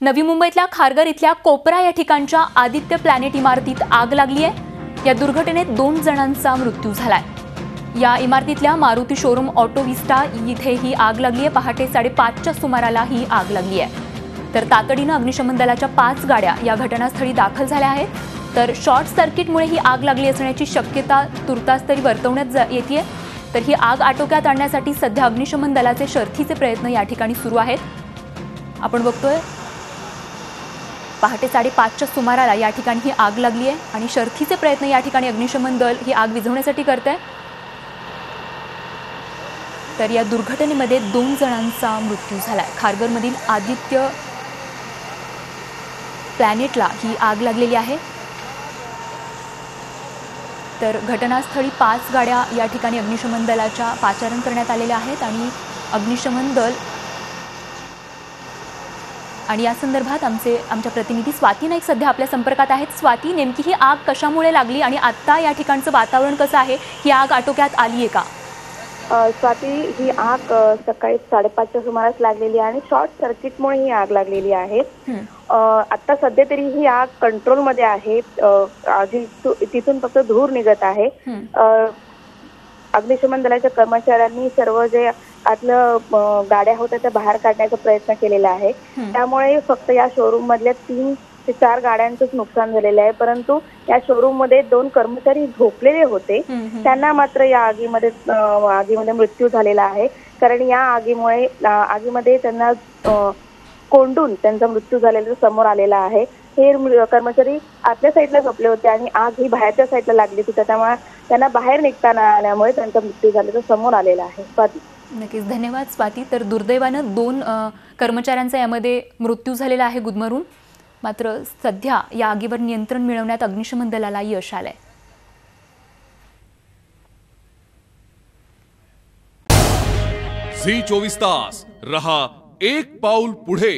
नवी मुंबईतल्या खारघर इथल्या कोपरा या ठिकाणच्या आदित्य प्लॅनेट इमारतीत आग लागली आहे। या दुर्घटनेत 2 जणांचा मृत्यू झालाय। या इमारतीतल्या मारुती शोरूम ऑटो विस्टा इथे ही आग लागली आहे। पहाटे 5:30च्या सुमाराला ही आग लागली आहे। तर तातडीने अग्निशमन दलाच्या 5 गाड्या या घटनास्थळी दाखल झाल्या आहेत। तर शॉर्ट सर्किटमुळे ही आग लागली असण्याची शक्यता तुर्तास तरी वर्तवण्यात येते। तर ही आग आटोक्यात आणण्यासाठी सध्या अग्निशमन दलाचे शर्थीचे प्रयत्न या ठिकाणी सुरू आहेत। आपण बघतोय पहाटे 5:30च्या सुमाराला या ठिकाणी ही आग लागली आहे आणि शर्थीचे प्रयत्न या ठिकाणी अग्निशमन दल ही आग विझवण्यासाठी करते। तर या दुर्घटनेमध्ये 2 जणांचा मृत्यू झालाय। खारघरमधील आदित्य प्लॅनेटला ही आग लागलेली आहे। तर घटनास्थळी 5 गाड्या या ठिकाणी अग्निशमन दलाच्या पाचारण करण्यात आलेल्या आहेत आणि अग्निशमन दल आणि या संदर्भात आमच्या प्रतिनिधी स्वाती नाईक सध्या आपल्या संपर्कात आहेत। स्वाती, नेमकी ही आग कशामुळे लागली आणि आता या ठिकाणचं वातावरण कसं आहे? ही आग आटोक्यात आली आहे का? स्वाती, ही आग सकाळी 5:30च्या सुमारास लागलेली आहे आणि शॉर्ट सर्किटमुळे ही आग लागलेली आहे। आता सध्या तरी ही आग कंट्रोलमध्ये आहे। तिथून फक्त धूर निघत आहे। अग्निशमन दलाच्या कर्मचाऱ्यांनी सर्व जे आतलं गाड्या होत्या त्या बाहेर काढण्याचा प्रयत्न केलेला आहे। त्यामुळे फक्त या शोरूम मधल्या 3 ते 4 गाड्यांचंच नुकसान झालेलं आहे। परंतु या शोरूम मध्ये 2 कर्मचारी झोपलेले होते, त्यांना मात्र या आगीमध्ये मृत्यू झालेला आहे। कारण या आगीमध्ये त्यांना कोंडून त्यांचा मृत्यू झालेला समोर आलेला आहे। हे कर्मचारी आतल्या साईडला झोपले होते आणि आग ही बाहेरच्या साईडला लागली होती, त्यामुळे त्यांना बाहेर निघता न आल्यामुळे त्यांचा मृत्यू झाल्याचं समोर आलेला आहे। स्वाती, नक्कीच धन्यवाद स्वाती। तर दुर्दैवानं 2 कर्मचाऱ्यांचा यामध्ये मृत्यू झालेला आहे गुदमरून। मात्र सध्या या आगीवर नियंत्रण मिळवण्यात अग्निशमन दलाला यश आलंय। झी 24 तास रहा एक पाऊल पुढे।